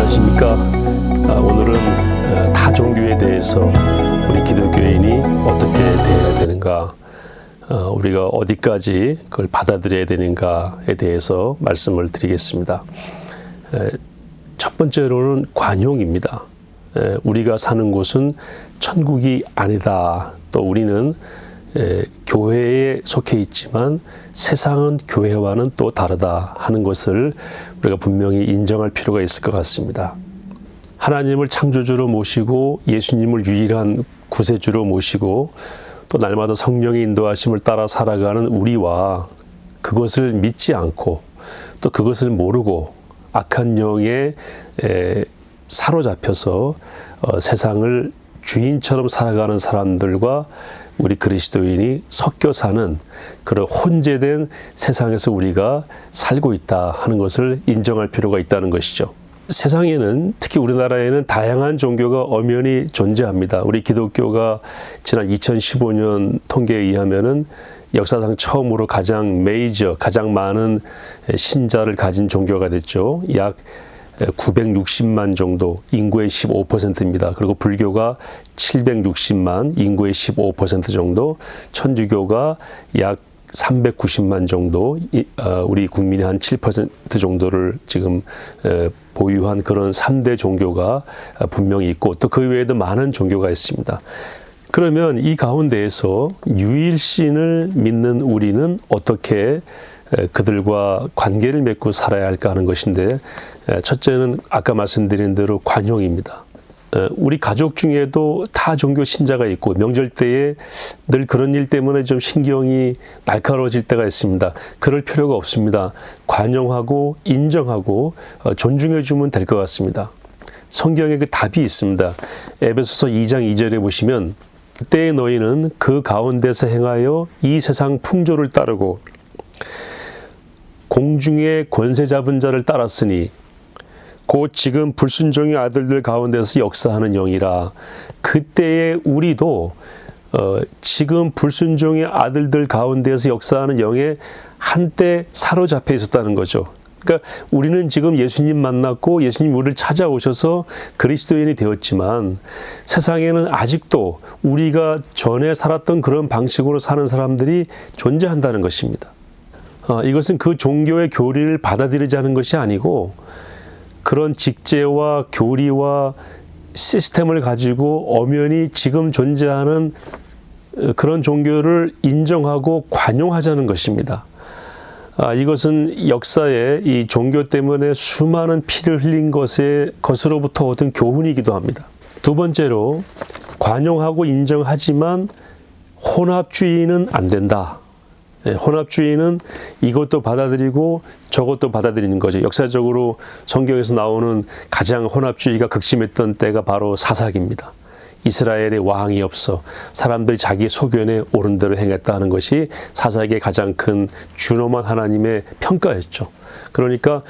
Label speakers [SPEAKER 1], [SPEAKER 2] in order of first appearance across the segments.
[SPEAKER 1] 안녕하십니까. 오늘은 타 종교에 대해서 우리 기독교인이 어떻게 대해야 되는가, 우리가 어디까지 그걸 받아들여야 되는가에 대해서 말씀을 드리겠습니다. 첫 번째로는 관용입니다. 우리가 사는 곳은 천국이 아니다. 또 우리는 교회에 속해 있지만 세상은 교회와는 또 다르다 하는 것을 우리가 분명히 인정할 필요가 있을 것 같습니다. 하나님을 창조주로 모시고 예수님을 유일한 구세주로 모시고 또 날마다 성령의 인도하심을 따라 살아가는 우리와 그것을 믿지 않고 또 그것을 모르고 악한 영에 사로잡혀서 세상을 주인처럼 살아가는 사람들과 우리 그리스도인이 섞여 사는 그런 혼재된 세상에서 우리가 살고 있다 하는 것을 인정할 필요가 있다는 것이죠. 세상에는, 특히 우리나라에는 다양한 종교가 엄연히 존재합니다. 우리 기독교가 지난 2015년 통계에 의하면은 역사상 처음으로 가장 많은 신자를 가진 종교가 됐죠. 약 960만 정도, 인구의 15%입니다. 그리고 불교가 760만, 인구의 15% 정도, 천주교가 약 390만 정도, 우리 국민의 한 7% 정도를 지금 보유한 그런 3대 종교가 분명히 있고, 또 그 외에도 많은 종교가 있습니다. 그러면 이 가운데에서 유일신을 믿는 우리는 어떻게 그들과 관계를 맺고 살아야 할까 하는 것인데, 첫째는 아까 말씀드린 대로 관용입니다. 우리 가족 중에도 타 종교 신자가 있고 명절 때에 늘 그런 일 때문에 좀 신경이 날카로워질 때가 있습니다. 그럴 필요가 없습니다. 관용하고 인정하고 존중해 주면 될 것 같습니다. 성경에 그 답이 있습니다. 에베소서 2장 2절에 보시면, 그때의 너희는 그 가운데서 행하여 이 세상 풍조를 따르고 공중의 권세 잡은 자를 따랐으니 곧 지금 불순종의 아들들 가운데서 역사하는 영이라. 그때에 우리도 지금 불순종의 아들들 가운데서 역사하는 영에 한때 사로잡혀 있었다는 거죠. 그러니까 우리는 지금 예수님 만났고 예수님 우리를 찾아오셔서 그리스도인이 되었지만, 세상에는 아직도 우리가 전에 살았던 그런 방식으로 사는 사람들이 존재한다는 것입니다. 이것은 그 종교의 교리를 받아들이지 않은 것이 아니고, 그런 직제와 교리와 시스템을 가지고 엄연히 지금 존재하는 그런 종교를 인정하고 관용하자는 것입니다. 이것은 역사에 이 종교 때문에 수많은 피를 흘린 것으로부터 얻은 교훈이기도 합니다. 두 번째로, 관용하고 인정하지만 혼합주의는 안 된다. 혼합주의는 이것도 받아들이고 저것도 받아들이는 거죠. 역사적으로 성경에서 나오는 가장 혼합주의가 극심했던 때가 바로 사사기입니다. 이스라엘의 왕이 없어 사람들이 자기 소견에 옳은 대로 행했다 하는 것이 사사기의 가장 큰 준엄한 하나님의 평가였죠. 그러니까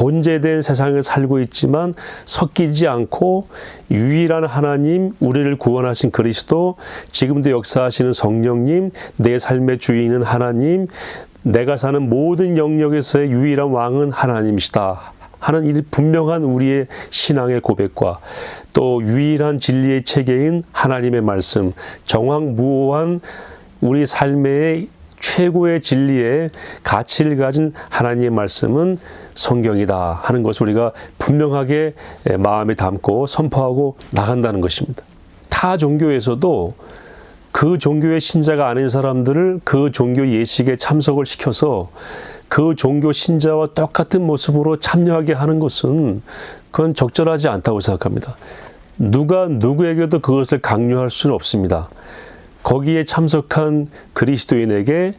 [SPEAKER 1] 혼재된 세상을 살고 있지만 섞이지 않고 유일한 하나님, 우리를 구원하신 그리스도, 지금도 역사하시는 성령님, 내 삶의 주인은 하나님, 내가 사는 모든 영역에서의 유일한 왕은 하나님이시다 하는 이 분명한 우리의 신앙의 고백과, 또 유일한 진리의 체계인 하나님의 말씀, 정확무오한 우리 삶의 최고의 진리의 가치를 가진 하나님의 말씀은 성경이다 하는 것을 우리가 분명하게 마음에 담고 선포하고 나간다는 것입니다. 타 종교에서도 그 종교의 신자가 아닌 사람들을 그 종교 예식에 참석을 시켜서 그 종교 신자와 똑같은 모습으로 참여하게 하는 것은 그건 적절하지 않다고 생각합니다. 누가 누구에게도 그것을 강요할 수는 없습니다. 거기에 참석한 그리스도인에게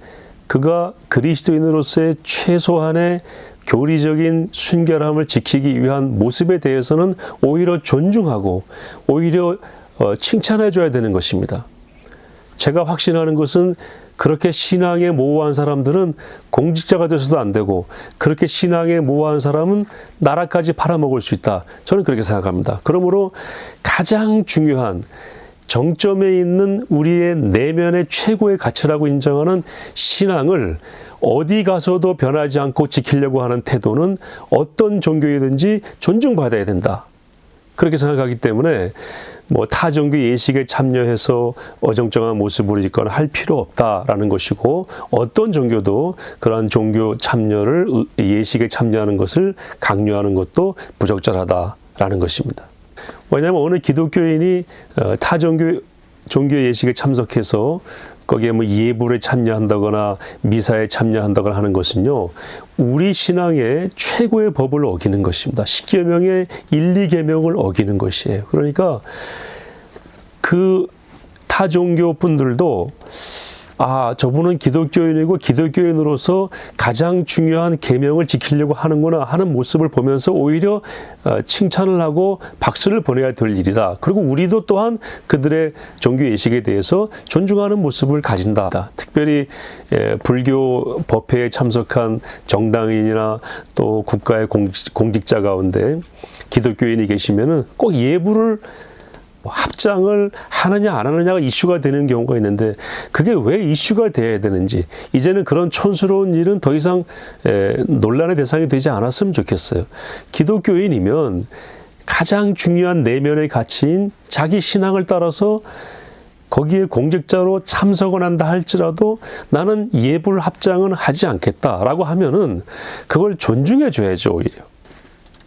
[SPEAKER 1] 그가 그리스도인으로서의 최소한의 교리적인 순결함을 지키기 위한 모습에 대해서는 오히려 존중하고 오히려 칭찬해 줘야 되는 것입니다. 제가 확신하는 것은, 그렇게 신앙에 모호한 사람들은 공직자가 돼서도 안 되고, 그렇게 신앙에 모호한 사람은 나라까지 팔아먹을 수 있다. 저는 그렇게 생각합니다. 그러므로 가장 중요한 정점에 있는 우리의 내면의 최고의 가치라고 인정하는 신앙을 어디 가서도 변하지 않고 지키려고 하는 태도는 어떤 종교이든지 존중받아야 된다. 그렇게 생각하기 때문에 뭐 타 종교 예식에 참여해서 어정쩡한 모습을 짓거나 할 필요 없다라는 것이고, 어떤 종교도 그러한 종교 참여를, 예식에 참여하는 것을 강요하는 것도 부적절하다라는 것입니다. 왜냐하면 어느 기독교인이 타 종교 예식에 참석해서 거기에 뭐 예불에 참여한다거나 미사에 참여한다거나 하는 것은요, 우리 신앙의 최고의 법을 어기는 것입니다. 10계명의 1, 2계명을 어기는 것이에요. 그러니까 그 타 종교 분들도 저분은 기독교인이고 기독교인으로서 가장 중요한 계명을 지키려고 하는구나 하는 모습을 보면서 오히려 칭찬을 하고 박수를 보내야 될 일이다. 그리고 우리도 또한 그들의 종교 예식에 대해서 존중하는 모습을 가진다. 특별히 불교 법회에 참석한 정당인이나 또 국가의 공직자 가운데 기독교인이 계시면은 꼭 예불을 합장을 하느냐 안 하느냐가 이슈가 되는 경우가 있는데, 그게 왜 이슈가 돼야 되는지, 이제는 그런 촌스러운 일은 더 이상 논란의 대상이 되지 않았으면 좋겠어요. 기독교인이면 가장 중요한 내면의 가치인 자기 신앙을 따라서 거기에 공직자로 참석을 한다 할지라도 나는 예불 합장은 하지 않겠다라고 하면은 그걸 존중해 줘야죠, 오히려.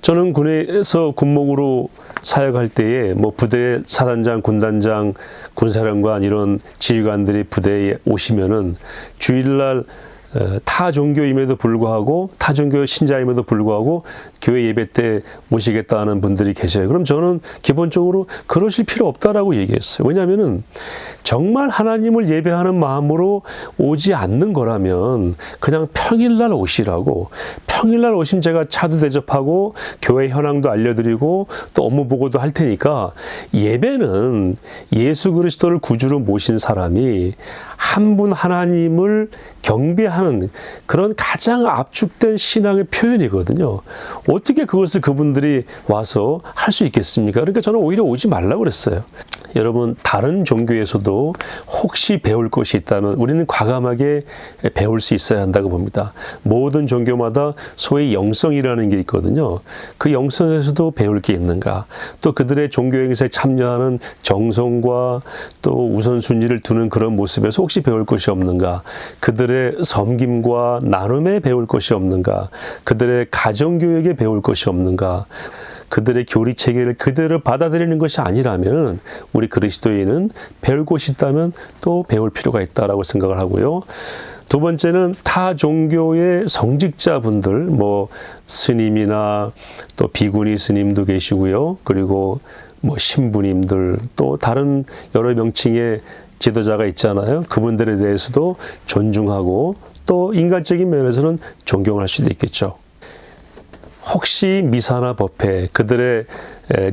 [SPEAKER 1] 저는 군에서 군목으로 사역할 때에 뭐 부대 사단장, 군단장, 군사령관 이런 지휘관들이 부대에 오시면은 주일날 타 종교임에도 불구하고, 타 종교 신자임에도 불구하고 교회 예배 때 모시겠다는 분들이 계셔요. 그럼 저는 기본적으로 그러실 필요 없다라고 얘기했어요. 왜냐하면은 정말 하나님을 예배하는 마음으로 오지 않는 거라면 그냥 평일날 오시라고, 평일날 오시면 제가 차도 대접하고 교회 현황도 알려드리고 또 업무 보고도 할 테니까, 예배는 예수 그리스도를 구주로 모신 사람이 한 분 하나님을 경배하는 그런 가장 압축된 신앙의 표현이거든요. 어떻게 그것을 그분들이 와서 할 수 있겠습니까? 그러니까 저는 오히려 오지 말라고 그랬어요. 여러분, 다른 종교에서도 혹시 배울 것이 있다면 우리는 과감하게 배울 수 있어야 한다고 봅니다. 모든 종교마다 소위 영성이라는 게 있거든요. 그 영성에서도 배울 게 있는가? 또 그들의 종교 행사에 참여하는 정성과 또 우선순위를 두는 그런 모습에서 혹시 배울 것이 없는가? 그들의 섬김과 나눔에 배울 것이 없는가? 그들의 가정교육에 배울 것이 없는가? 그들의 교리 체계를 그대로 받아들이는 것이 아니라면 우리 그리스도인은 배울 곳이 있다면 또 배울 필요가 있다라고 생각을 하고요. 두 번째는 타 종교의 성직자분들, 뭐 스님이나 또 비구니 스님도 계시고요. 그리고 뭐 신부님들, 또 다른 여러 명칭의 지도자가 있잖아요. 그분들에 대해서도 존중하고 또 인간적인 면에서는 존경할 수도 있겠죠. 혹시 미사나 법회, 그들의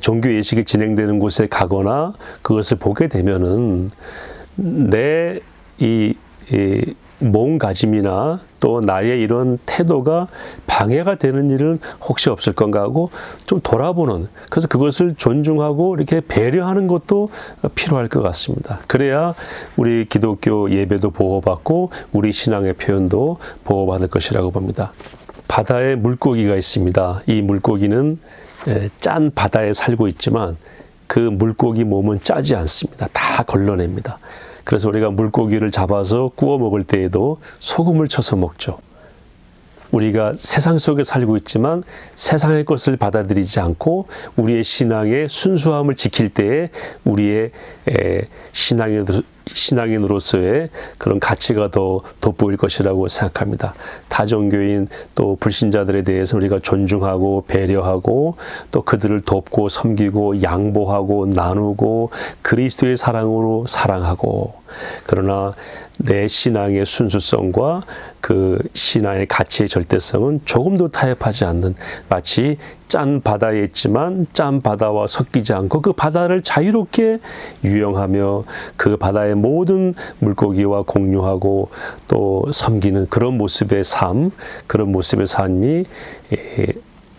[SPEAKER 1] 종교 예식이 진행되는 곳에 가거나 그것을 보게 되면은 내 이 몸가짐이나 또 나의 이런 태도가 방해가 되는 일은 혹시 없을 건가 하고 좀 돌아보는, 그래서 그것을 존중하고 이렇게 배려하는 것도 필요할 것 같습니다. 그래야 우리 기독교 예배도 보호받고 우리 신앙의 표현도 보호받을 것이라고 봅니다. 바다에 물고기가 있습니다. 이 물고기는 짠 바다에 살고 있지만 그 물고기 몸은 짜지 않습니다. 다 걸러냅니다. 그래서 우리가 물고기를 잡아서 구워 먹을 때에도 소금을 쳐서 먹죠. 우리가 세상 속에 살고 있지만 세상의 것을 받아들이지 않고 우리의 신앙의 순수함을 지킬 때에 우리의 신앙인으로서의 그런 가치가 더 돋보일 것이라고 생각합니다. 다종교인 또 불신자들에 대해서 우리가 존중하고 배려하고 또 그들을 돕고 섬기고 양보하고 나누고 그리스도의 사랑으로 사랑하고, 그러나 내 신앙의 순수성과 그 신앙의 가치의 절대성은 조금도 타협하지 않는, 마치 짠 바다에 있지만 짠 바다와 섞이지 않고 그 바다를 자유롭게 유영하며 그 바다의 모든 물고기와 공유하고 또 섬기는 그런 모습의 삶, 그런 모습의 삶이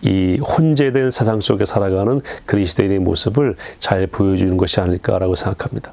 [SPEAKER 1] 이 혼재된 세상 속에 살아가는 그리스도인의 모습을 잘 보여주는 것이 아닐까라고 생각합니다.